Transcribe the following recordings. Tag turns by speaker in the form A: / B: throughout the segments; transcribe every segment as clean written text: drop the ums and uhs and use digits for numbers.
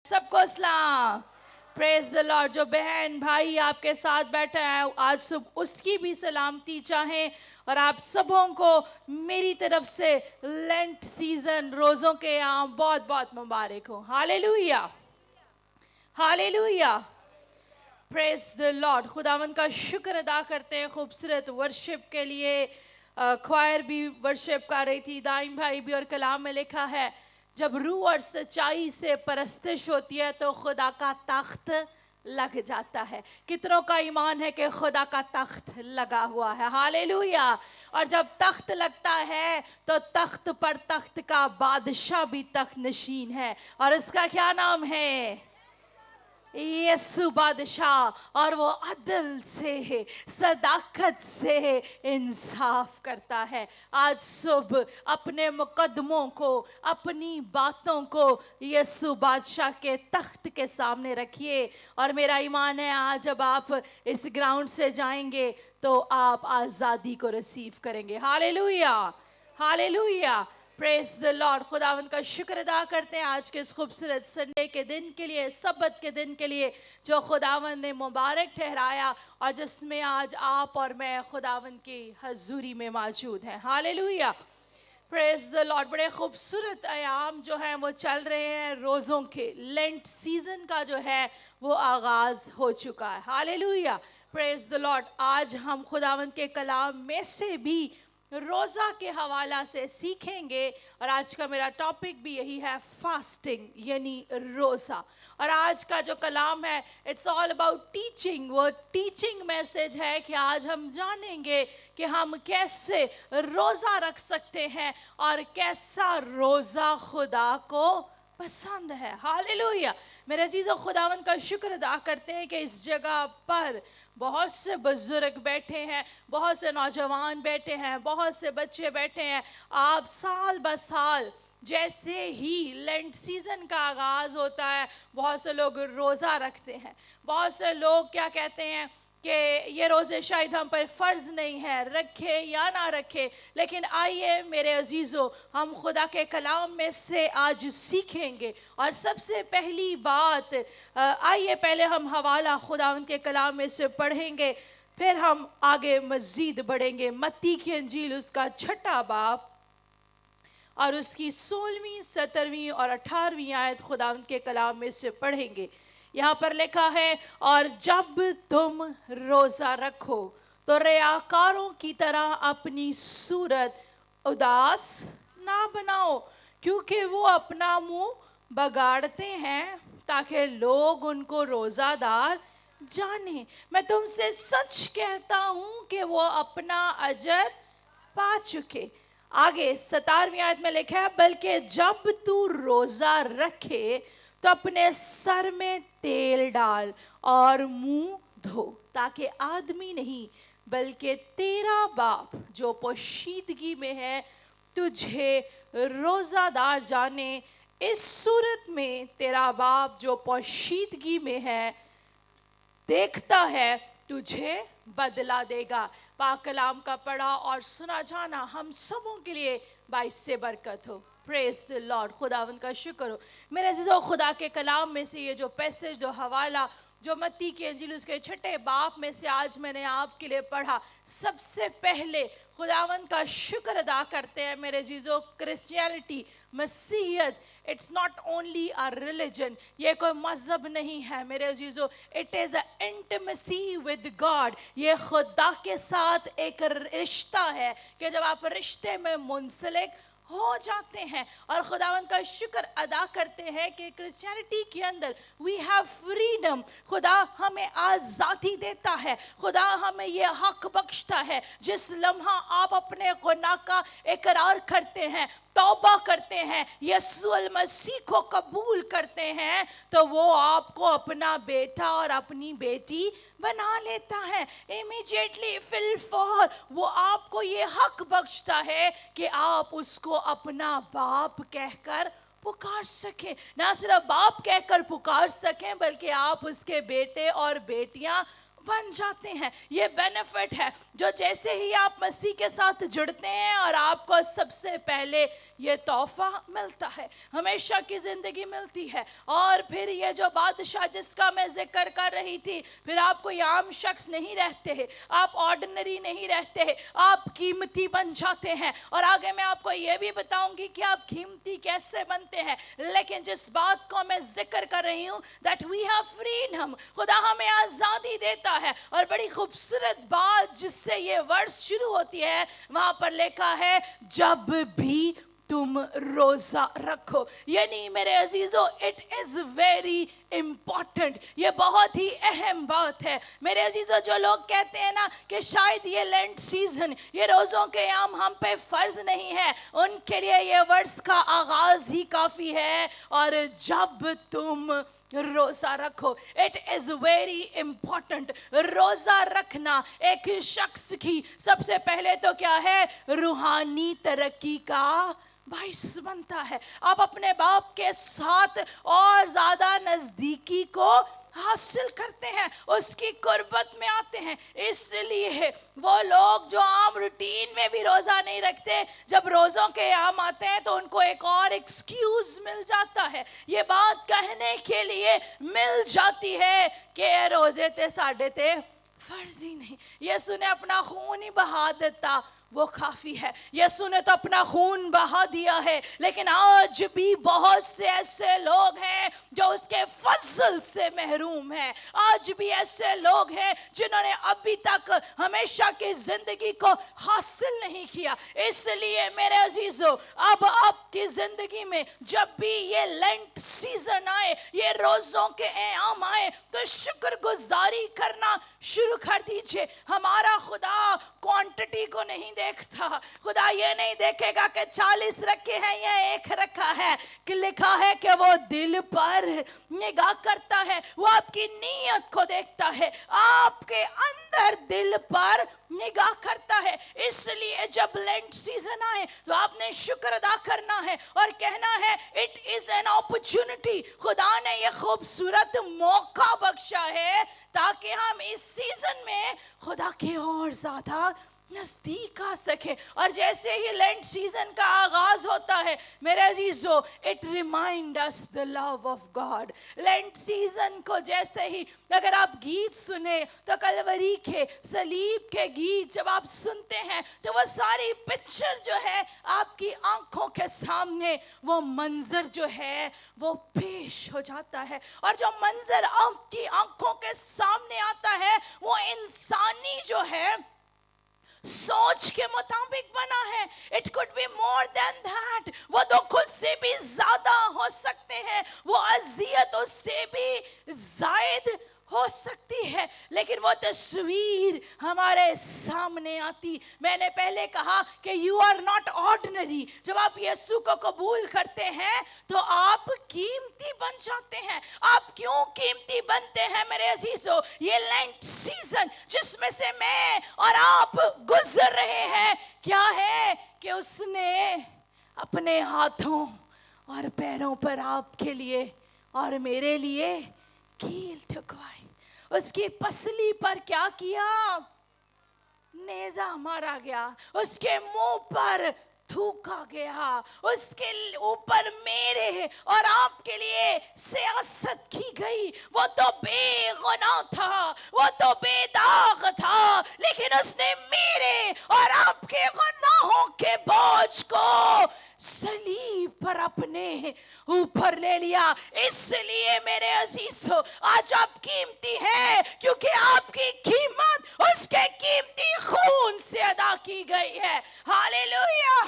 A: سب کو سلام. پریز the Lord. جو بہن بھائی آپ کے ساتھ بیٹھا ہے آج صبح اس کی بھی سلامتی چاہیں اور آپ سبوں کو میری طرف سے لینٹ سیزن روزوں کے عام بہت بہت مبارک ہو. ہالےلویا ہالےلویا. پریز the Lord. خداوند کا شکر ادا کرتے ہیں خوبصورت ورشپ کے لیے. خوائر بھی ورشپ کر رہی تھی, دائم بھائی بھی, اور کلام میں لکھا ہے جب روح اور سچائی سے پرستش ہوتی ہے تو خدا کا تخت لگ جاتا ہے. کتنوں کا ایمان ہے کہ خدا کا تخت لگا ہوا ہے؟ ہالےلویا. اور جب تخت لگتا ہے تو تخت پر تخت کا بادشاہ بھی تخت نشین ہے, اور اس کا کیا نام ہے؟ یسوع بادشاہ. اور وہ عدل سے صداقت سے انصاف کرتا ہے. آج صبح اپنے مقدموں کو, اپنی باتوں کو یسوع بادشاہ کے تخت کے سامنے رکھیے, اور میرا ایمان ہے آج جب آپ اس گراؤنڈ سے جائیں گے تو آپ آزادی کو ریسیو کریں گے. ہالےلویا ہالےلویا. پریز the Lord. خداوند کا شکر ادا کرتے ہیں آج کے اس خوبصورت سنڈے کے دن کے لیے, سبت کے دن کے لیے جو خداوند نے مبارک ٹھہرایا, اور جس میں آج آپ اور میں خداوند کی حضوری میں موجود ہیں. ہالےلویا. پریز the Lord. بڑے خوبصورت ایام جو ہیں وہ چل رہے ہیں روزوں کے. لینٹ سیزن کا جو ہے وہ آغاز ہو چکا ہے. ہالےلویا. پریز the Lord. آج ہم خداوند کے کلام میں سے بھی روزہ کے حوالہ سے سیکھیں گے, اور آج کا میرا ٹاپک بھی یہی ہے, فاسٹنگ یعنی روزہ. اور آج کا جو کلام ہے اٹس آل اباؤٹ ٹیچنگ. وہ ٹیچنگ میسج ہے کہ آج ہم جانیں گے کہ ہم کیسے روزہ رکھ سکتے ہیں اور کیسا روزہ خدا کو پسند ہے. ہالےلویا. میرے عزیزو, خداوند کا شکر ادا کرتے ہیں کہ اس جگہ پر بہت سے بزرگ بیٹھے ہیں, بہت سے نوجوان بیٹھے ہیں, بہت سے بچے بیٹھے ہیں. آپ سال بہ سال جیسے ہی لینٹ سیزن کا آغاز ہوتا ہے بہت سے لوگ روزہ رکھتے ہیں. بہت سے لوگ کیا کہتے ہیں کہ یہ روزے شاید ہم پر فرض نہیں ہے, رکھے یا نہ رکھے. لیکن آئیے میرے عزیزو, ہم خدا کے کلام میں سے آج سیکھیں گے. اور سب سے پہلی بات, آئیے پہلے ہم حوالہ خداوند کے کلام میں سے پڑھیں گے, پھر ہم آگے مزید بڑھیں گے. متی کی انجیل اس کا 6 باب اور اس کی 16ویں 17ویں اور 18ویں آیت خداوند کے کلام میں سے پڑھیں گے. یہاں پر لکھا ہے, اور جب تم روزہ رکھو تو ریاکاروں کی طرح اپنی صورت اداس نہ بناؤ, کیونکہ وہ اپنا منہ بگاڑتے ہیں تاکہ لوگ ان کو روزہ دار جانیں. میں تم سے سچ کہتا ہوں کہ وہ اپنا اجر پا چکے. آگے 17ویں آیت میں لکھا ہے, بلکہ جب تو روزہ رکھے تو اپنے سر میں تیل ڈال اور منہ دھو, تاکہ آدمی نہیں بلکہ تیرا باپ جو پوشیدگی میں ہے تجھے روزہ دار جانے. اس صورت میں تیرا باپ جو پوشیدگی میں ہے دیکھتا ہے تجھے بدلہ دے گا. پاک کلام کا پڑھا اور سنا جانا ہم سبوں کے لیے باعث سے برکت ہو. پریز the Lord. خداوند کا شکر ہو. میرے عزیزو, خدا کے کلام میں سے یہ جو پیسج, جو حوالہ, جو متی کی انجیل اس کے 6 باب میں سے آج میں نے آپ کے لیے پڑھا, سب سے پہلے خداوند کا شکر ادا کرتے ہیں میرے عزیزو. کرسچینٹی, مسیحیت, it's not only a religion. یہ کوئی مذہب نہیں ہے میرے عزیزو. It is an intimacy with God. یہ خدا کے ساتھ ایک رشتہ ہے کہ جب آپ رشتے میں منسلک ہو جاتے ہیں, اور خداوند کا شکر ادا کرتے ہیں کہ کرسچینٹی کے اندر we have freedom. خدا ہمیں آزادی دیتا ہے, خدا ہمیں یہ حق بخشتا ہے جس لمحہ آپ اپنے گناہ کا اقرار کرتے ہیں, توبہ کرتے ہیں, یسوع المسیح کو قبول کرتے ہیں, تو وہ آپ کو اپنا بیٹا اور اپنی بیٹی بنا لیتا ہے. امیجیٹلی فی الفور وہ آپ کو یہ حق بخشتا ہے کہ آپ اس کو اپنا باپ کہہ کر پکار سکیں. نہ صرف باپ کہہ کر پکار سکیں بلکہ آپ اس کے بیٹے اور بیٹیاں बन जाते हैं। ये बेनिफिट है जो जैसे ही आप मसीह के साथ जुड़ते हैं और आपको सबसे पहले ये तोहफा मिलता है, हमेशा की जिंदगी मिलती है। और फिर ये जो बादशाह जिसका मैं जिक्र कर रही थी, फिर आप कोई आम शख्स नहीं रहते हैं, आप ऑर्डिनरी नहीं रहते हैं, आप कीमती बन जाते हैं। और आगे मैं आपको ये भी बताऊंगी कि आप कीमती कैसे बनते हैं। लेकिन जिस बात को मैं जिक्र कर रही हूँ, दैट वी हैव फ्रीडम, खुदा हमें आजादी देता है। और बड़ी खूबसूरत बात जिससे ये वर्ष शुरू होती है, वहां पर लिखा है जब भी तुम रोजा रखो। यानी मेरे अजीजों, इट इज वेरी इंपॉर्टेंट, ये बहुत ही अहम बात है। मेरे अजीजों, जो लोग कहते हैं ना कि शायद ये लेंट सीजन, ये रोजों के आम हम पे फर्ज नहीं है, उनके लिए ये वर्ष का आगाज ही काफी है। और जब तुम रोजा रखो, इट इज वेरी इंपॉर्टेंट। रोजा रखना एक शख्स की सबसे पहले तो क्या है, रूहानी तरक्की का बाइस बनता है। आप अपने बाप के साथ और ज्यादा नजदीकी को हासिल करते हैं, उसकी कुर्बत में आते हैं। इसलिए वो लोग जो आम रूटीन में भी रोजा नहीं रखते, जब रोजों के आम आते हैं तो उनको एक और एक्सक्यूज मिल जाता है, ये बात कहने के लिए मिल जाती है कि रोजे ते साढ़े ते फर्ज ही नहीं, यीशु ने अपना खून ही बहा देता, वो काफी है। यीशु ने तो अपना खून बहा दिया है, लेकिन आज भी बहुत से ऐसे लोग हैं जो उसके फजल से महरूम हैं। आज भी ऐसे लोग हैं जिन्होंने अभी तक हमेशा की जिंदगी को हासिल नहीं किया। इसलिए मेरे अजीजों, अब आपकी जिंदगी में जब भी ये लेंट सीजन आए, ये रोजों के एयाम आए, तो शुक्रगुजारी करना शुरू कर दीजिए। हमारा खुदा क्वांटिटी को नहीं देखता, खुदा ये नहीं देखेगा कि 40 रखे हैं या एक रखा है, कि लिखा है कि वो दिल पर निगाह करता है, वो आपकी नीयत को देखता है, आपके अंदर दिल पर निगाह करता है। इसलिए जब लेंट सीजन आए तो आपने शुक्र अदा करना है और कहना है इट इज एन अपॉर्चुनिटी, खुदा ने ये खूबसूरत मौका बख्शा है ताकि हम इस सीजन में खुदा के और ज्यादा नजदीक आ सके। और जैसे ही लेंट सीजन का आगाज होता है मेरे अजीजों, it remind us the love of God. Lent season को जैसे ही अगर आप गीत सुने तो कलवरी के सलीब के गीत जब आप सुनते हैं तो वो सारी पिक्चर जो है आपकी आंखों के सामने, वो मंजर जो है वो पेश हो जाता है। और जो मंजर आपकी आंखों के सामने आता है वो इंसानी जो है सोच के मुताबिक बना है। It could be more than that, वो तो खुद से भी ज्यादा हो सकते हैं, वो अजियत उससे भी जायद हो सकती है, लेकिन वो तस्वीर हमारे सामने आती। मैंने पहले कहा कि यू आर नॉट ऑर्डिनरी। जब आप यीशु को कबूल करते हैं तो आप कीमती बन जाते हैं। आप क्यों कीमती बनते हैं मेरे अजीजों? ये लेंट सीजन जिसमें से मैं और आप गुजर रहे हैं, क्या है कि उसने अपने हाथों और पैरों पर आपके लिए और मेरे लिए कील ठुकवाई। उसकी पसली पर क्या किया? नेजा मारा गया, उसके मुंह पर थूका गया, उसके ऊपर मेरे और आपके लिए सियासत की गई। वो तो बेगुनाह था, वो तो बेदाग था, लेकिन उसने मेरे और आपके गुनाहों के बोझ को सलीब पर अपने ऊपर ले लिया। इसलिए मेरे अजीजों, आज आप कीमती हैं क्योंकि आपकी कीमत उसके कीमती खून से अदा की गई है। हालेलुया।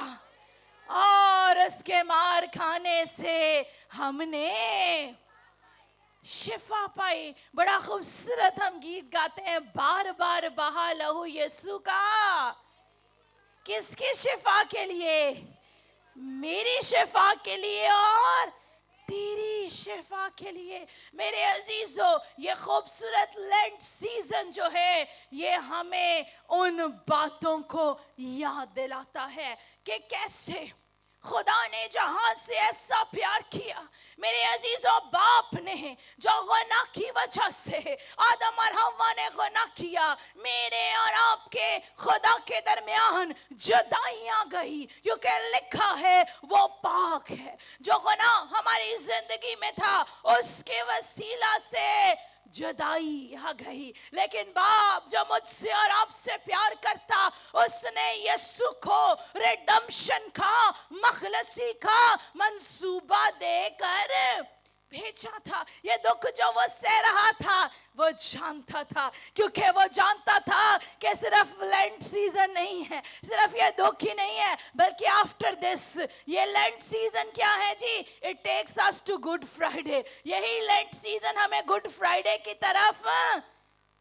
A: और उसके मार खाने से हमने शिफा पाई। बड़ा खूबसूरत हम गीत गाते हैं, बार बार बहा लहू यीशु का। किसकी शिफा के लिए? मेरी शिफा के लिए और तेरी शिफा के लिए। मेरे अजीजों, ये खूबसूरत लेंट सीजन जो है ये हमें उन बातों को याद दिलाता है कि कैसे खुदा ने जहां से ऐसा प्यार किया। मेरे अजीजों, बाप ने जो गुनाह की वजह से आदम और हव्वा ने गुनाह किया, मेरे और आपके खुदा के दरमियान जुदाई आ गई, क्योंकि लिखा है वो पाक है। जो गुनाह हमारी जिंदगी में था उसके वसीला से जुदाई आ गई। लेकिन बाप जो मुझसे और आपसे प्यार करता, उसने यीशु को रिडेम्पशन का, मखलसी का मंसूबा देकर भेजा था। ये दुख जो वो सह रहा था वो जानता था, क्योंकि वो जानता था कि सिर्फ लेंट सीजन नहीं है, सिर्फ ये दुख ही नहीं है, बल्कि आफ्टर दिस, ये लेंट सीजन क्या है जी? It takes us to Good Friday. यही लेंट सीजन हमें गुड फ्राइडे की तरफ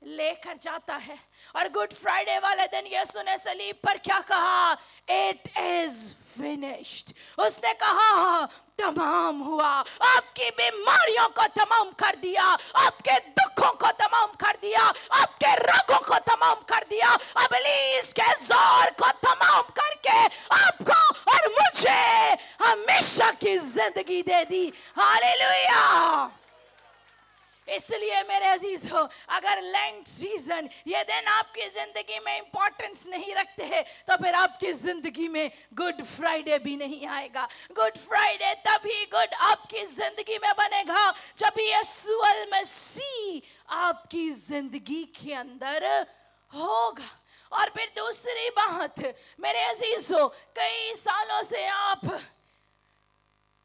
A: लेकर जाता है। और गुड फ्राइडे वाले दिन यीशु ने सलीब पर क्या कहा? It is finished. उसने कहा तमाम हुआ। आपकी बीमारियों को तमाम कर दिया, आपके दुखों को तमाम कर दिया, आपके रोगों को तमाम कर दिया, इब्लीस के जोर को तमाम करके आपको और मुझे हमेशा की जिंदगी दे दी। हालेलुया। इसलिए मेरे अजीजों, अगर लेंट सीजन ये दिन आपकी जिंदगी में इंपॉर्टेंस नहीं रखते हैं, तो फिर आपकी जिंदगी में गुड फ्राइडे भी नहीं आएगा। गुड फ्राइडे तभी गुड आपकी जिंदगी में बनेगा जब यीशु मसीह आपकी जिंदगी के अंदर होगा। और फिर दूसरी बात मेरे अजीजों, कई सालों से आप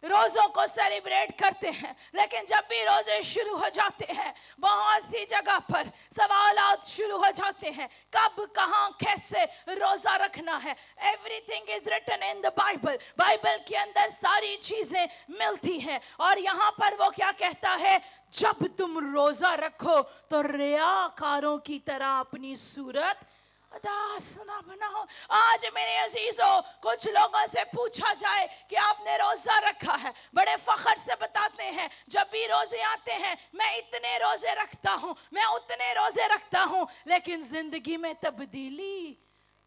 A: रोज़ों को सेलिब्रेट करते हैं, लेकिन जब भी रोज़े शुरू हो जाते हैं बहुत सी जगह पर सवालात शुरू हो जाते हैं, कब, कहाँ, कैसे रोज़ा रखना है। Everything is written in the Bible. Bible के अंदर सारी चीज़ें मिलती हैं। और यहाँ पर वो क्या कहता है? जब तुम रोज़ा रखो तो रियाकारों की तरह अपनी सूरत उदास ना बनाओ। आज मेरे अजीजों, कुछ लोगों से पूछा जाए कि आपने रोजा रखा है, बड़े फख्र से बताते हैं जब भी रोजे आते हैं मैं इतने रोजे रखता हूँ, मैं उतने रोजे रखता हूँ, लेकिन जिंदगी में तब्दीली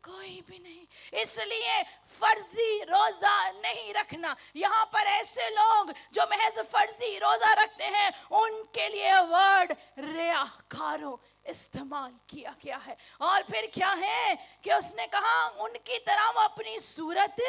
A: कोई भी नहीं। इसलिए फर्जी रोजा नहीं रखना। यहाँ पर ऐसे लोग जो महज फर्जी रोजा रखते हैं, उनके लिए वर्ड रियाकारों इस्तेमाल किया गया है। और फिर क्या है कि उसने कहा उनकी तरह वो अपनी सूरत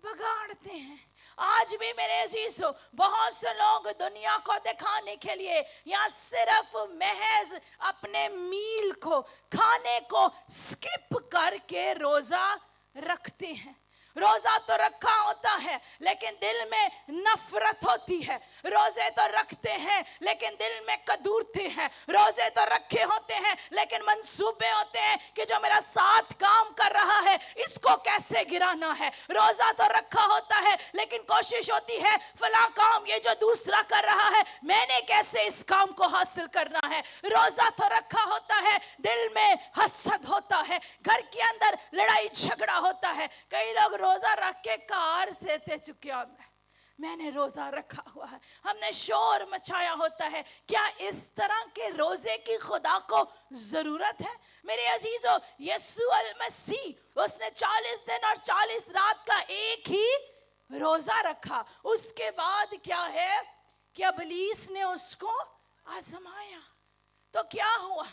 A: बगाड़ते हैं। आज भी मेरे अजीजों, बहुत से लोग दुनिया को दिखाने के लिए या सिर्फ महज अपने मील को, खाने को स्किप करके रोजा रखते हैं। रोजा तो रखा होता है लेकिन दिल में नफरत होती है। रोजे तो रखते हैं लेकिन दिल में कदूरते हैं। रोजे तो रखे होते हैं लेकिन मंसूबे होते हैं कि जो मेरा साथ काम कर रहा है इसको कैसे गिराना है। रोजा तो रखा होता है लेकिन कोशिश होती है फला काम ये जो दूसरा कर रहा है मैंने कैसे इस काम को हासिल करना है। रोजा तो रखा होता है, दिल में हसद होता है, घर के अंदर लड़ाई झगड़ा होता है। कई लोग रोजा रख के कार से ते चुके होते हैं, मैंने रोजा रखा हुआ है, हमने शोर मचाया होता है। क्या इस तरह के रोजे की खुदा को जरूरत है? मेरे अजीजों, यीशु मसीह उसने 40 दिन और 40 रात का एक ही रोजा रखा। उसके बाद क्या है कि इब्लीस ने उसको आजमाया। तो क्या हुआ?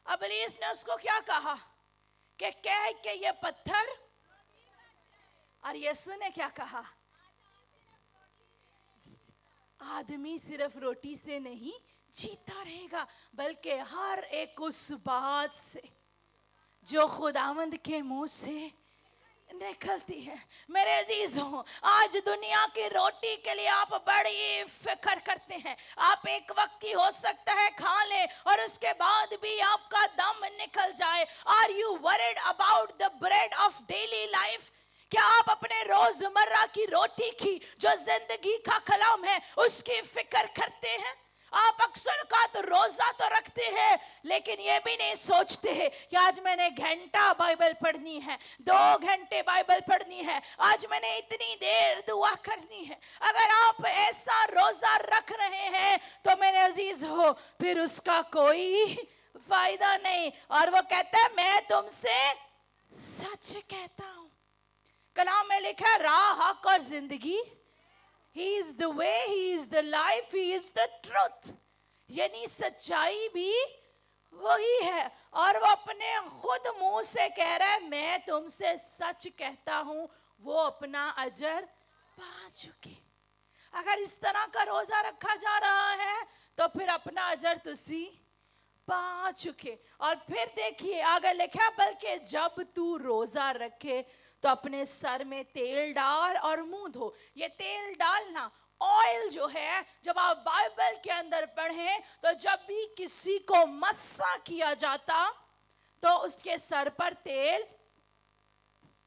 A: इब्लीस ने उसको क्या कहा कि कह के ये पत्थर, और यीशु ने क्या कहा? आदमी सिर्फ रोटी से नहीं जीता रहेगा बल्कि हर एक उस बात से जो खुदावंद के मुंह से निकलती है। मेरे अजीजों, आज दुनिया की रोटी के लिए आप बड़ी फिक्र करते हैं। आप एक वक्त की हो सकता है खा लें और उसके बाद भी आपका दम निकल जाए। Are you worried about the bread of daily life? क्या आप अपने रोजमर्रा की रोटी की जो जिंदगी का कलाम है उसकी फिक्र करते हैं? आप अक्सर का तो रोजा तो रखते हैं लेकिन ये भी नहीं सोचते हैं कि आज मैंने घंटा बाइबल पढ़नी है, 2 घंटे बाइबल पढ़नी है, आज मैंने इतनी देर दुआ करनी है। अगर आप ऐसा रोजा रख रहे हैं तो मेरे अजीज हो, फिर उसका कोई फायदा नहीं। और वो कहता है मैं तुमसे सच कहता हूं। कलाम में लिखा राह, हक और जिंदगी He is the way, He is the life, He is the truth. यानी सच्चाई भी वही है, और वो अपने खुद मुंह से कह रहा है मैं तुमसे सच कहता हूं, वो अपना अजर पा चुके। अगर इस तरह का रोजा रखा जा रहा है तो फिर अपना अजर तुसी पा चुके। और फिर देखिए आगे लिखा, बल्कि जब तू रोजा रखे तो अपने सर में तेल डाल और मुंह धो। ये तेल डालना, ऑयल जो है, जब आप बाइबल के अंदर पढ़ें तो जब भी किसी को मस्सा किया जाता तो उसके सर पर तेल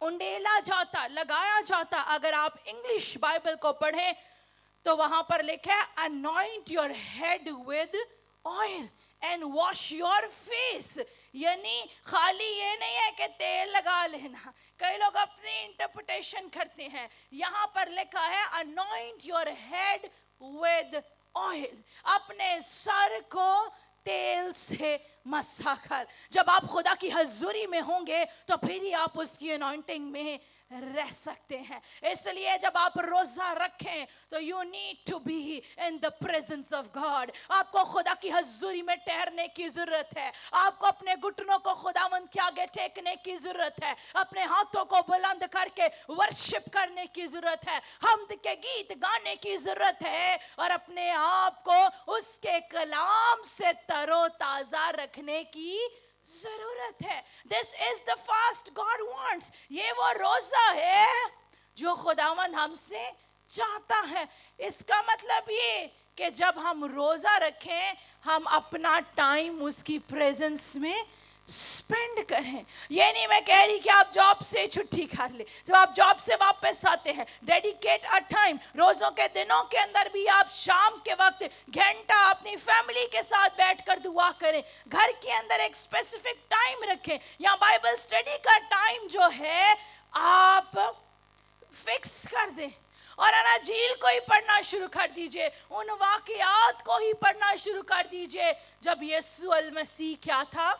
A: उंडेला जाता, लगाया जाता। अगर आप इंग्लिश बाइबल को पढ़ें तो वहां पर लिखा है anoint your head with oil and wash your face। यानी खाली ये नहीं है कि तेल लगा लेना, कई लोग अपनी इंटरप्रिटेशन करते हैं। यहां पर लिखा है anoint your head with oil, अपने सर को तेल से मसा कर। जब आप खुदा की हजूरी में होंगे तो फिर ही आप उसकी अनॉइंटिंग में रह सकते हैं। इसलिए जब आप रोजा रखें तो you need to be in the presence of God. आपको खुदा की हजूरी में ठहरने की जरूरत है। आपको अपने घुटनों को खुदावंद के आगे टेकने की जरूरत है। अपने हाथों को बुलंद करके वर्शिप करने की जरूरत है। हमद के गीत गाने की जरूरत है और अपने आप को उसके कलाम से तरोताजा रखने की जरूरत है। This is the fast God wants. ये वो रोजा है जो खुदावंद हमसे चाहता है। इसका मतलब ये कि जब हम रोजा रखें हम अपना टाइम उसकी प्रेजेंस में स्पेंड करें। ये नहीं मैं कह रही कि आप जॉब से छुट्टी कर ले, जब आप जॉब से वापस आते हैं डेडिकेट अ टाइम। रोजों के दिनों के अंदर भी आप शाम के वक्त घंटा अपनी फैमिली के साथ बैठकर दुआ करें। घर के अंदर एक स्पेसिफिक टाइम रखें, या बाइबल स्टडी का टाइम जो है आप फिक्स कर दें। और अनाजील को ही पढ़ना शुरू कर दीजिए, उन वाकयात को ही पढ़ना शुरू कर दीजिए जब यीशु अल मसीह क्या था,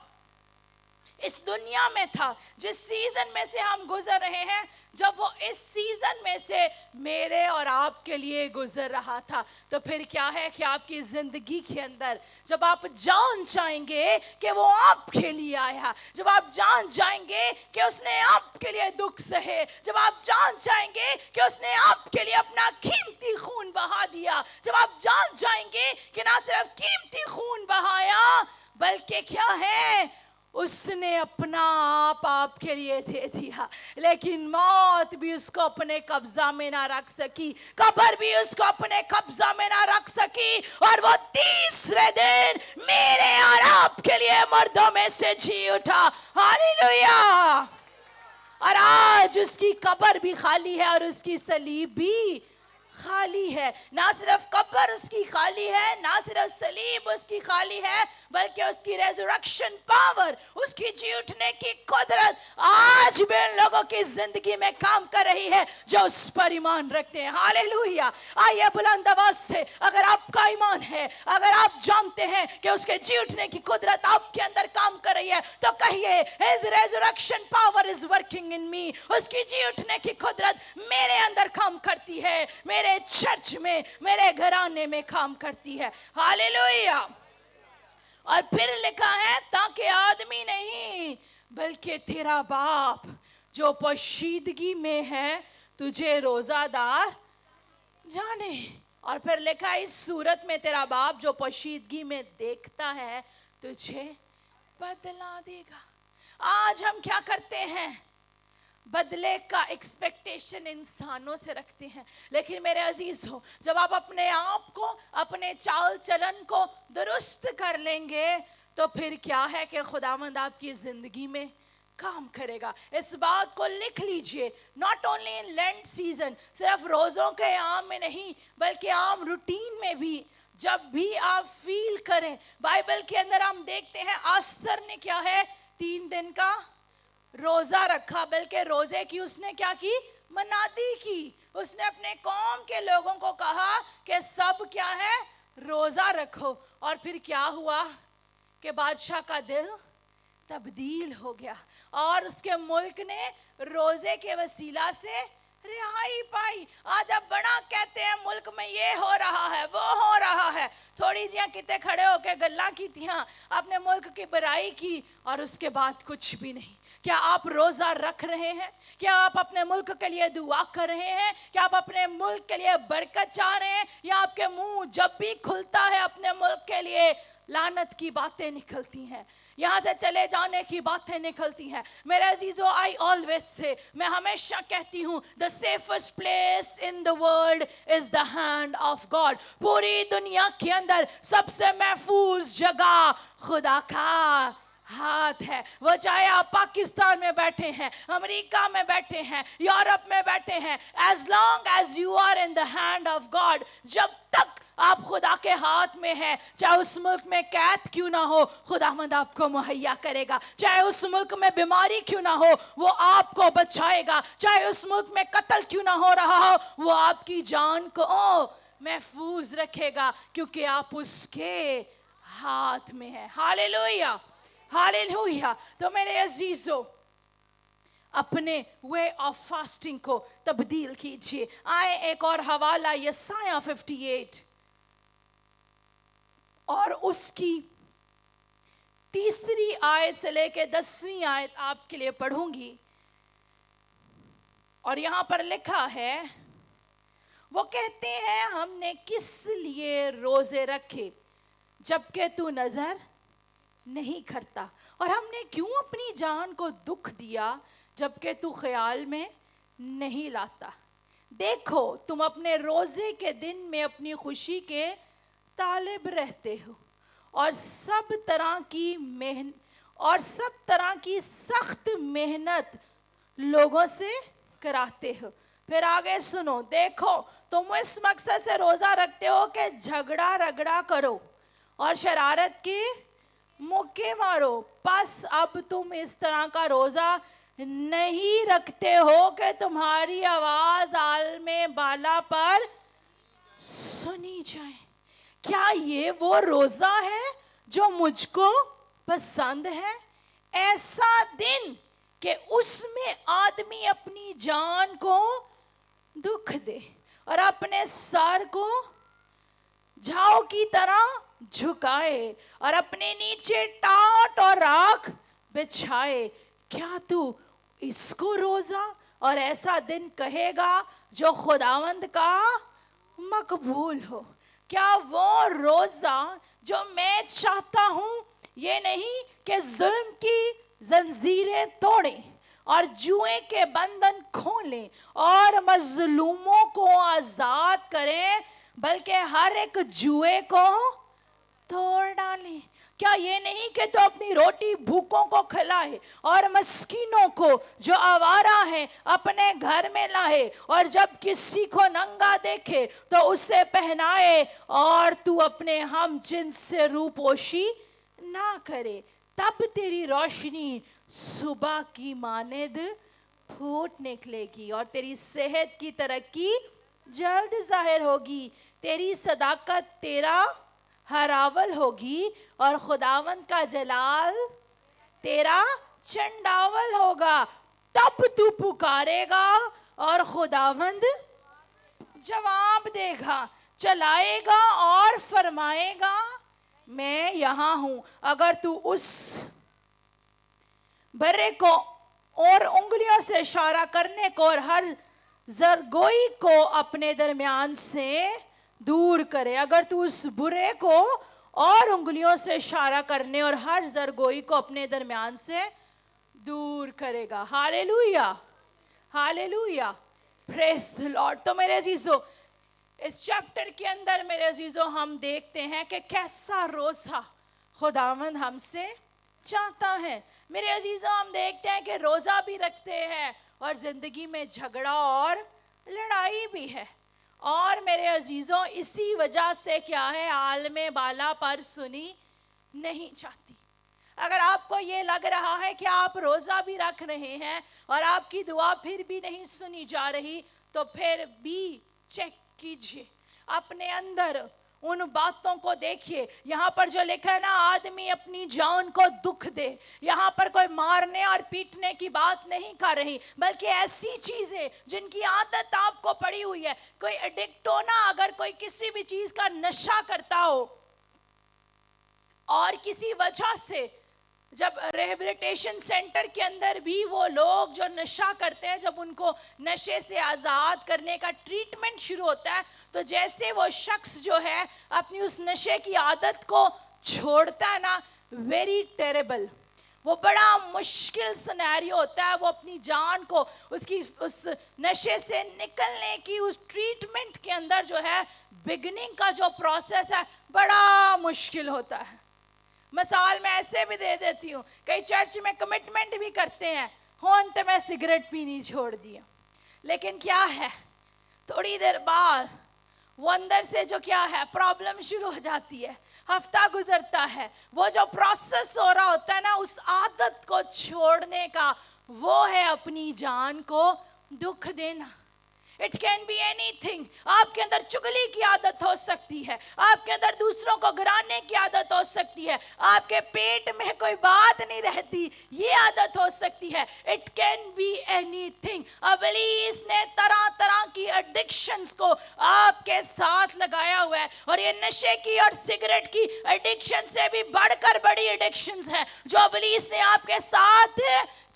A: इस दुनिया में था। जिस सीजन में से हम गुजर रहे हैं, जब वो इस सीजन में से मेरे और आपके लिए गुजर रहा था, तो फिर क्या है कि आपकी जिंदगी के अंदर जब आप जान जाएंगे कि वो आपके लिए आया, जब आप जान जाएंगे कि उसने आपके लिए दुख सहे, जब आप जान जाएंगे कि उसने आपके लिए अपना कीमती खून बहा दिया, जब आप जान जाएंगे कि ना सिर्फ कीमती खून बहाया बल्कि क्या है, उसने अपना आप आपके लिए दे दिया। लेकिन मौत भी उसको अपने कब्जा में ना रख सकी, कब्र भी उसको अपने कब्जा में ना रख सकी, और वो तीसरे दिन मेरे और आपके लिए मर्दों में से जी उठा। हालेलुया। और आज उसकी कब्र भी खाली है और उसकी सलीब भी खाली है। ना सिर्फ कब्र उसकी खाली है, ना सिर्फ सलीब उसकी खाली है, बल्कि उसकी रेजरेक्शन पावर, उसकी जी उठने की कुदरत आज भी उन लोगों की जिंदगी में काम कर रही है जो उस पर ईमान रखते हैं। हालेलुया। आइए बुलंद आवाज से, अगर आपका ईमान है, अगर आप जानते हैं कि उसके जी उठने की कुदरत आपके अंदर काम कर रही है, तो कहिए His resurrection power is working in me। उसकी जी उठने की कुदरत मेरे अंदर काम करती है, मेरे चर्च में, मेरे घराने में काम करती है। हालेलुया। और फिर लिखा है ताकि आदमी नहीं बल्कि तेरा बाप जो पोशीदगी में है तुझे रोजादार जाने। और फिर लिखा है इस सूरत में तेरा बाप जो पोशीदगी में देखता है तुझे बदला देगा। आज हम क्या करते हैं, बदले का एक्सपेक्टेशन इंसानों से रखते हैं। लेकिन मेरे अजीज हो, जब आप अपने आप को, अपने चाल चलन को दुरुस्त कर लेंगे तो फिर क्या है कि खुदावंद आपकी जिंदगी में काम करेगा। इस बात को लिख लीजिए, not only in lent season, सिर्फ रोजों के आम में नहीं बल्कि आम रूटीन में भी जब भी आप फील करें। बाइबल के अंदर हम देखते हैं आस्तर ने क्या है, 3 दिन का रोजा रखा, बल्कि रोजे की उसने क्या की, मनादी की। उसने अपने कौम के लोगों को कहा कि सब क्या है, रोजा रखो। और फिर क्या हुआ कि बादशाह का दिल तब्दील हो गया और उसके मुल्क ने रोजे के वसीला से रिहाई पाई। आज आप बड़ा कहते हैं मुल्क में ये हो रहा है वो हो रहा है, थोड़ी जिया किते खड़े होके गल्ला कीतियां, आपने मुल्क की बुराई की और उसके बाद कुछ भी नहीं। क्या आप रोजा रख रहे हैं? क्या आप अपने मुल्क के लिए दुआ कर रहे हैं? क्या आप अपने मुल्क के लिए बरकत चाह रहे हैं? या आपके मुंह जब भी खुलता है अपने मुल्क के लिए लानत की बातें निकलती हैं, यहाँ से चले जाने की बातें निकलती हैं? मेरे अजीजों, आई ऑलवेज से, मैं हमेशा कहती हूँ, the safest place in the world is the hand of God. पूरी दुनिया के अंदर सबसे महफूज जगह खुदा का हाथ है। वो चाहे आप पाकिस्तान में बैठे हैं, अमेरिका में बैठे हैं, यूरोप में बैठे हैं, as long as you are in the hand of God, जब तक आप खुदा के हाथ में हैं, चाहे उस मुल्क में कैद क्यों ना हो, खुदावंद आपको मुहैया करेगा। चाहे उस मुल्क में बीमारी क्यों ना हो, वो आपको बचाएगा। चाहे उस मुल्क में कत्ल क्यों ना हो रहा हो, वो आपकी जान को महफूज रखेगा, क्योंकि आप उसके हाथ में हैं। Hallelujah, hallelujah. तो मेरे अजीजों, अपने वे ऑफ फास्टिंग को तब्दील कीजिए। आए एक और हवाला यसाया 58 और उसकी 3री आयत से लेकर 10वीं आयत आपके लिए पढ़ूंगी। और यहां पर लिखा है, वो कहते हैं हमने किस लिए रोजे रखे जबकि तू नजर नहीं करता, और हमने क्यों अपनी जान को दुख दिया जबकि तू ख्याल में नहीं लाता। देखो तुम अपने रोजे के दिन में अपनी खुशी के तालिब रहते हो और सब तरह की सख्त मेहनत लोगों से कराते हो। फिर आगे सुनो, देखो तुम इस मकसद से रोजा रखते हो कि झगड़ा रगड़ा करो और शरारत के मुक्के मारो। बस अब तुम इस तरह का रोजा नहीं रखते हो कि तुम्हारी आवाज आलमे बाला पर सुनी जाए। क्या ये वो रोजा है जो मुझको पसंद है? ऐसा दिन कि उसमें आदमी अपनी जान को दुख दे और अपने सर को झाओ की तरह झुकाए और अपने नीचे टाट और राख बिछाए। क्या तू इसको रोजा और ऐसा दिन कहेगा जो खुदावंद का मकबूल हो? क्या वो रोजा जो मैं चाहता हूं, ये नहीं कि जुल्म की जंजीरें तोड़े और जुए के बंधन खोलें और मजलूमों को आजाद करें, बल्कि हर एक जुए को तोड़ डालें। क्या ये नहीं कि तो अपनी रोटी भूखों को खिलाए और मस्कीनों को जो आवारा है अपने घर में लाए, और जब किसी को नंगा देखे तो उसे पहनाए, और तू अपने हम जिन्स से रूपोशी ना करे। तब तेरी रोशनी सुबह की मानिद फूट निकलेगी और तेरी सेहत की तरक्की जल्द जाहिर होगी। तेरी सदाकत तेरा हरावल होगी और खुदावंद का जलाल तेरा चंडावल होगा। तब तू पुकारेगा और खुदावंद जवाब देगा, चलाएगा और फरमाएगा मैं यहाँ हूं। अगर तू उस बर्रे को और उंगलियों से इशारा करने को और हर जरगोई को अपने दरमियान से दूर करे, अगर तू उस बुरे को और उंगलियों से इशारा करने और हर जरगोई को अपने दरमियान से दूर करेगा। Hallelujah, hallelujah, praise the Lord. तो मेरे अजीजों, इस चैप्टर के अंदर मेरे अजीजों हम देखते हैं कि कैसा रोजा खुदावंद हमसे चाहता है। मेरे अजीजों, हम देखते हैं कि रोजा भी रखते हैं और जिंदगी में झगड़ा और लड़ाई भी है। और मेरे अजीजों, इसी वजह से क्या है, आलमे बाला पर सुनी नहीं जाती। अगर आपको ये लग रहा है कि आप रोजा भी रख रहे हैं और आपकी दुआ फिर भी नहीं सुनी जा रही, तो फिर भी चेक कीजिए अपने अंदर उन बातों को देखिए। यहाँ पर जो लिखा है ना, आदमी अपनी जान को दुख दे, यहाँ पर कोई मारने और पीटने की बात नहीं कर रही, बल्कि ऐसी चीजें जिनकी आदत आपको पड़ी हुई है। कोई एडिक्ट हो ना, अगर कोई किसी भी चीज का नशा करता हो और किसी वजह से, जब रिहेबिलिटेशन सेंटर के अंदर भी वो लोग जो नशा करते हैं, जब उनको नशे से आज़ाद करने का ट्रीटमेंट शुरू होता है, तो जैसे वो शख्स जो है अपनी उस नशे की आदत को छोड़ता है ना, वेरी टेरेबल, वो बड़ा मुश्किल सिनेरियो होता है। वो अपनी जान को उसकी उस नशे से निकलने की उस ट्रीटमेंट के अंदर जो है, बिगिनिंग का जो प्रोसेस है, बड़ा मुश्किल होता है। मिसाल मैं ऐसे भी दे देती हूँ, कई चर्च में कमिटमेंट भी करते हैं, होन तो मैं सिगरेट पीनी छोड़ दी, लेकिन क्या है, थोड़ी देर बाद वो अंदर से जो क्या है, प्रॉब्लम शुरू हो जाती है। हफ्ता गुजरता है, वो जो प्रोसेस हो रहा होता है ना उस आदत को छोड़ने का, वो है अपनी जान को दुख देना। It can be anything. आपके अंदर चुगली की आदत हो सकती है, आपके अंदर दूसरों को गिराने की आदत हो सकती है, आपके पेट में कोई बात नहीं रहती, ये आदत हो सकती है। It can be anything. इब्लीस ने तरह तरह की एडिक्शंस को आपके साथ लगाया हुआ है, और ये नशे की और सिगरेट की एडिक्शन से भी बढ़कर बड़ी एडिक्शंस हैं जो इब्लीस ने आपके साथ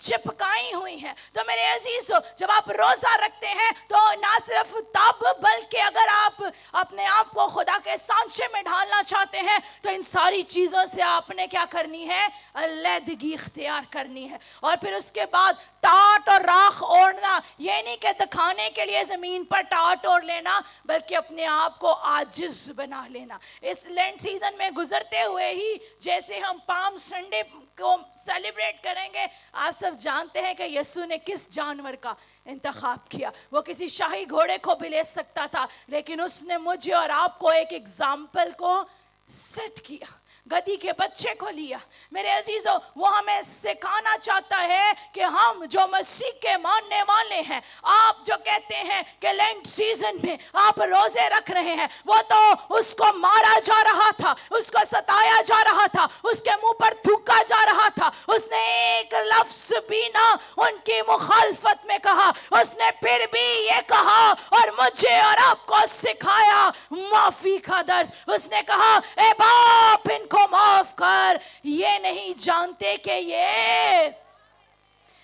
A: चिपकाई हुई है। तो मेरे अजीजों, जब आप रोजा रखते हैं तो ना सिर्फ तब, बल्कि अगर आप अपने आप को खुदा के सांचे में ढालना चाहते हैं, तो इन सारी चीजों से आपने क्या करनी है, अलहदगी इख्तियार करनी है। और फिर उसके बाद टाट और राख ओढ़ना, ये नहीं कि दिखाने के लिए जमीन पर टाट ओढ़ लेना, बल्कि अपने आप को आजिज बना लेना। इस लेंट सीजन में गुजरते हुए ही, जैसे हम पाम संडे को सेलिब्रेट करेंगे, आप सब जानते हैं कि यीशु ने किस जानवर का इंतखाब किया। वो किसी शाही घोड़े को भी ले सकता था, लेकिन उसने मुझे और आपको एक एग्जाम्पल को सेट किया, गधी के बच्चे को लिया। मेरे अजीजों, वो हमें सिखाना चाहता है कि हम जो मसीह के मानने वाले हैं, आप जो कहते हैं कि लेंट सीजन में आप रोजे रख रहे हैं, वो तो उसको मारा जा रहा था, उसको सताया जा रहा था, उसके मुंह पर थूका जा रहा था, उसने एक लफ्ज भी ना उनकी मुखालफत में कहा, उसने फिर भी ये कहा और मुझे और आपको सिखाया माफी का दर्ज। उसने कहा, ए बाप, इनको माफ कर, ये नहीं जानते कि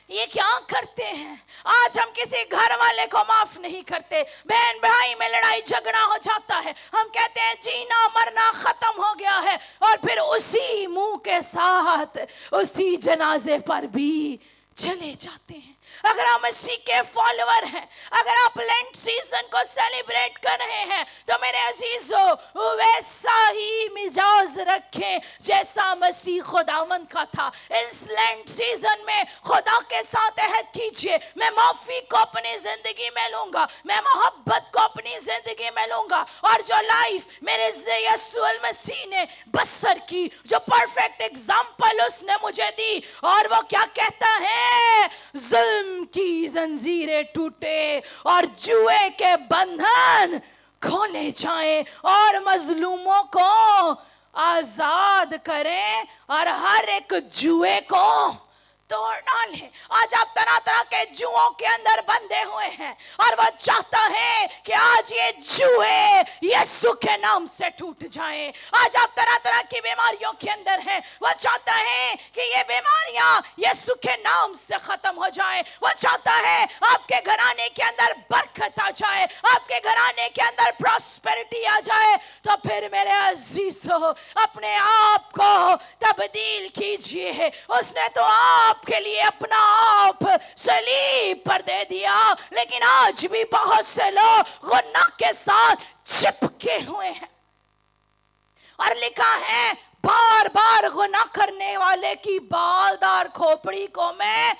A: ये क्या करते हैं। आज हम किसी घर वाले को माफ नहीं करते, बहन भाई में लड़ाई झगड़ा हो जाता है, हम कहते हैं जीना मरना खत्म हो गया है, और फिर उसी मुंह के साथ उसी जनाजे पर भी चले जाते हैं। अगर आप मसीह के फॉलोअर हैं, अगर आप लेंट सीजन को सेलिब्रेट कर रहे हैं, तो मेरे अजीजों वैसा ही मिजाज रखें जैसा मसीह खुदावंद का था। इस लेंट सीजन में खुदा के साथ अहद कीजिए, मैं माफी को अपनी जिंदगी में लूंगा, मैं मोहब्बत को अपनी जिंदगी में लूंगा, और जो लाइफ मेरे यीशु मसीह ने बसर की, जो परफेक्ट एग्जाम्पल उसने मुझे दी, और वो क्या कहता है, जुल्म की जंजीरें टूटे और जुए के बंधन खोले जाएं, और मजलूमों को आजाद करें, और हर एक जुए को तोड़ डालें। आज आप तरह तरह के जुओं के अंदर बंधे हुए हैं, और वो चाहता है कि आज ये जुए यीशु के नाम से टूट जाएं। आज आप तरह तरह की बीमारियों के अंदर हैं, वो चाहता है कि ये बीमारियां यीशु के नाम से खत्म हो जाएं। वो चाहता है आपके घराने के अंदर बरकत आ जाए, आपके घराने के अंदर प्रॉस्पेरिटी आ जाए। तो फिर मेरे अजीजों, अपने आप को तब्दील कीजिए। उसने तो आपके लिए अपना आप सलीब पर दे दिया, लेकिन आज भी बहुत से लोग गुनाह के साथ चिपके हुए हैं, और लिखा है, बार बार गुनाह करने वाले की बालदार खोपड़ी को मैं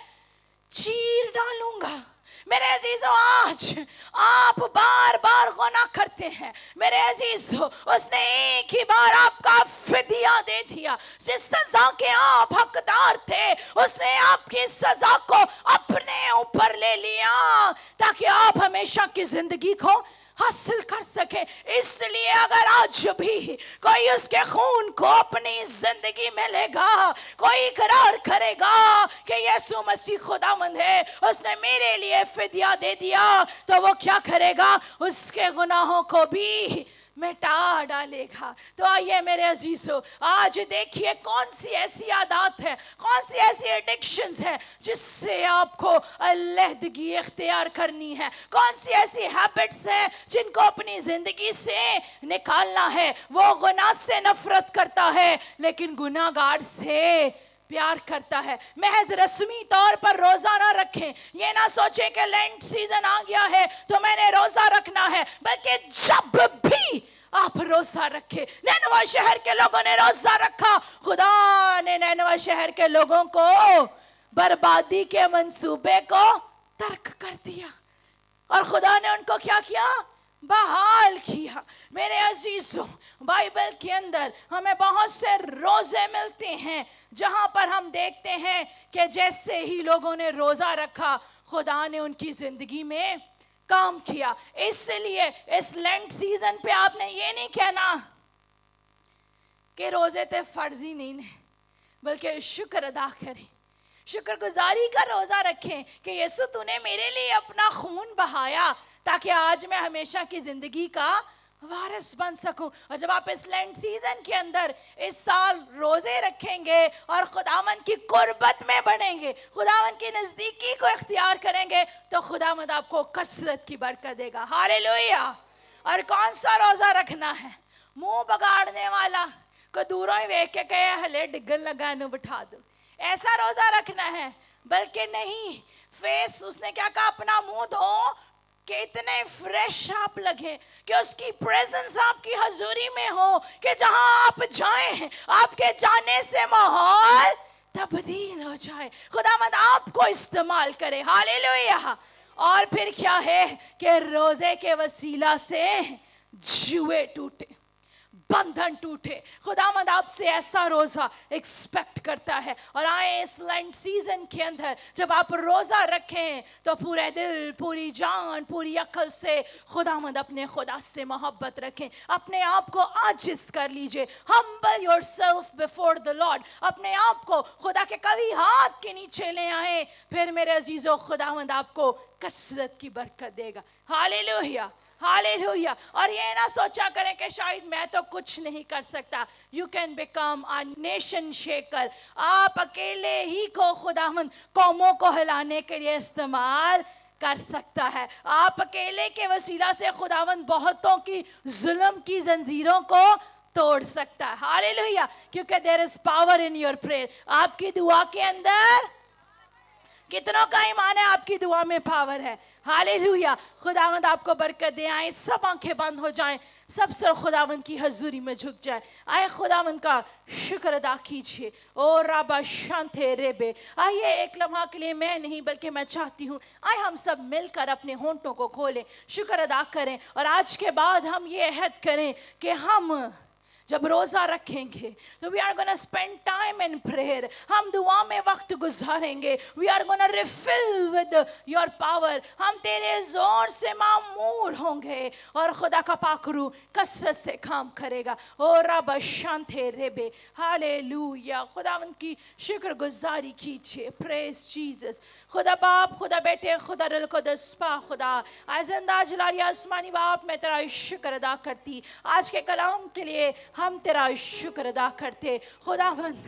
A: चीर डालूंगा। मेरे अजीजों, आज आप बार बार गुनाह करते हैं, मेरे अजीजों, उसने एक ही बार आपका फिदिया दे दिया। जिस सजा के आप हकदार थे, उसने आपकी सजा को अपने ऊपर ले लिया, ताकि आप हमेशा की जिंदगी को हासिल कर सके। इसलिए अगर आज भी कोई उसके खून को अपनी जिंदगी में लेगा, कोई इकरार करेगा कि यीशु मसीह खुदावंद है, उसने मेरे लिए फिदिया दे दिया, तो वो क्या करेगा? उसके गुनाहों को भी मिटा डालेगा। तो आइए मेरे अजीजों, आज देखिए कौन सी ऐसी आदत है, कौन सी ऐसी एडिक्शंस है जिससे आपको अलहदगी इख्तियार करनी है, कौन सी ऐसी हैबिट्स हैं जिनको अपनी जिंदगी से निकालना है। वो गुनाह से नफरत करता है लेकिन गुनाहगार से प्यार करता है। महज रस्मी तौर पर रोजा ना रखें, ये ना सोचें कि लेंट सीजन आ गया है तो मैंने रोजा रखना है, बल्कि जब भी आप रोजा रखें। नैनवा शहर के लोगों ने रोजा रखा, खुदा ने नैनवा शहर के लोगों को बर्बादी के मंसूबे को तर्क कर दिया और खुदा ने उनको क्या किया? बहाल किया। मेरे अजीजों, बाइबल के अंदर हमें बहुत से रोजे मिलते हैं जहां पर हम देखते हैं कि जैसे ही लोगों ने रोजा रखा, खुदा ने उनकी जिंदगी में काम किया। इसलिए इस लेंट सीजन पे आपने ये नहीं कहना कि रोजे ते फर्जी नहीं है, बल्कि शुक्र अदा करें, शुक्रगुजारी का रोजा रखें कि यीशु तूने मेरे लिए अपना खून बहाया ताकि आज मैं हमेशा की जिंदगी का वारिस बन सकूं। और जब आप इस लेंट सीजन के अंदर इस साल रोजे रखेंगे और खुदावंद की कुर्बत में बढ़ेंगे, खुदावंद की नजदीकी को इख्तियार करेंगे, तो खुदावंद आपको कसरत की बरकत देगा। हालेलुया। और कौन सा रोजा रखना है? मुंह बगाड़ने वाला को दूरों ही देख के कहे हले डिगन लगा नु बिठा दो, ऐसा रोजा रखना है। बल्कि नहीं, फेस उसने क्या कहा? अपना मुंह धो कि इतने फ्रेश आप लगे, कि उसकी प्रेजेंस आपकी हजूरी में हो, कि जहां आप जाएं आपके जाने से माहौल तब्दील हो जाए, खुदावंद आपको इस्तेमाल करे। हालेलुया। और फिर क्या है कि रोजे के वसीला से जुए टूटे, बंधन टूटे। खुदावंद आपसे ऐसा रोजा एक्सपेक्ट करता है। और आए इस लेंट सीजन के अंदर जब आप रोजा रखें तो पूरे दिल, पूरी जान, पूरी अकल से खुदावंद अपने खुदा से मोहब्बत रखें। अपने आप को आजिज़ कर लीजिए, humble yourself before the Lord। अपने आप को खुदा के कभी हाथ के नीचे ले आए, फिर मेरे अजीजों खुदावंद आपको कसरत की बरकत देगा। Hallelujah, hallelujah. और ये ना सोचा करें कि शायद मैं तो कुछ नहीं कर सकता। You can become a nation shaker. आप अकेले ही को खुदावंद कौमों को हिलाने के लिए इस्तेमाल कर सकता है। आप अकेले के वसीला से खुदावंद बहुतों की जुल्म की जंजीरों को तोड़ सकता है। हालेलुया। क्योंकि there is power in your prayer. आपकी दुआ के अंदर कितनों का ईमान है? आपकी दुआ में पावर है। हालेलुया। खुदावंद आपको बरकत दे। आए सब आंखें बंद हो जाएं, सब सर खुदावंद की हजूरी में झुक जाए। आए खुदावंद का शुक्र अदा कीजिए। ओ रबा शांते रेबे। आइए एक लम्हा के लिए मैं नहीं बल्कि मैं चाहती हूँ आए हम सब मिलकर अपने होंठों को खोलें, शुक्र अदा करें और आज के बाद हम ये अहद करें कि हम जब रोजा रखेंगे तो we are gonna spend time in prayer. हम दुआ में वक्त गुजारेंगे। We are gonna refill with your power. हम तेरे जोर से मामूर होंगे और खुदा का पाकरू कसरत से काम करेगा। ओ रब शांते रेबे। हालेलुया। खुदावंद की शुक्रगुजारी कीजिए। Praise Jesus. खुदा बाप, खुदा बेटे, खुदा रुल कुद्दुस पा खुदा जिंदा जलाली आसमानी बाप, मैं तेरा शुक्र अदा करती आज के कलाम के लिए। हम तेरा शुक्र अदा करते खुदावंद,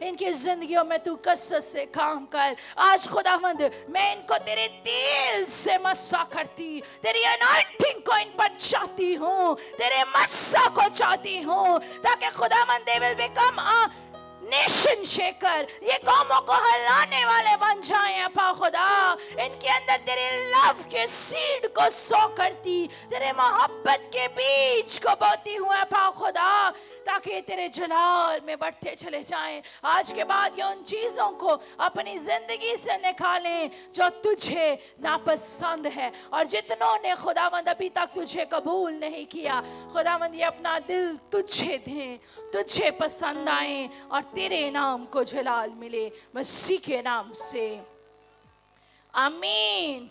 A: इनकी जिंदगियों में तू कसरत से काम कर। आज खुदावंद मैं इनको तेरे तेल से मस्सा करती, तेरी अनॉइंटिंग को इन पर चाहती हूँ, तेरे मस्सा को चाहती हूँ, ताकि खुदावंद they will become a nation shaker. ये कौमों को हिलाने वाले बन जाएं अपा खुदा। इनके अंदर तेरे लव के सीड को सो करती, तेरे मोहब्बत के बीज को बोती हुए अपा खुदा, ताकि तेरे जलाल में बढ़ते चले जाएं। आज के बाद ये उन चीजों को अपनी जिंदगी से निकालें जो तुझे नापसंद है। और जितनों ने खुदावंद अभी तक तुझे कबूल नहीं किया, खुदावंद ये अपना दिल तुझे दें, तुझे पसंद आए और तेरे नाम को जलाल मिले। मसीह के नाम से आमीन।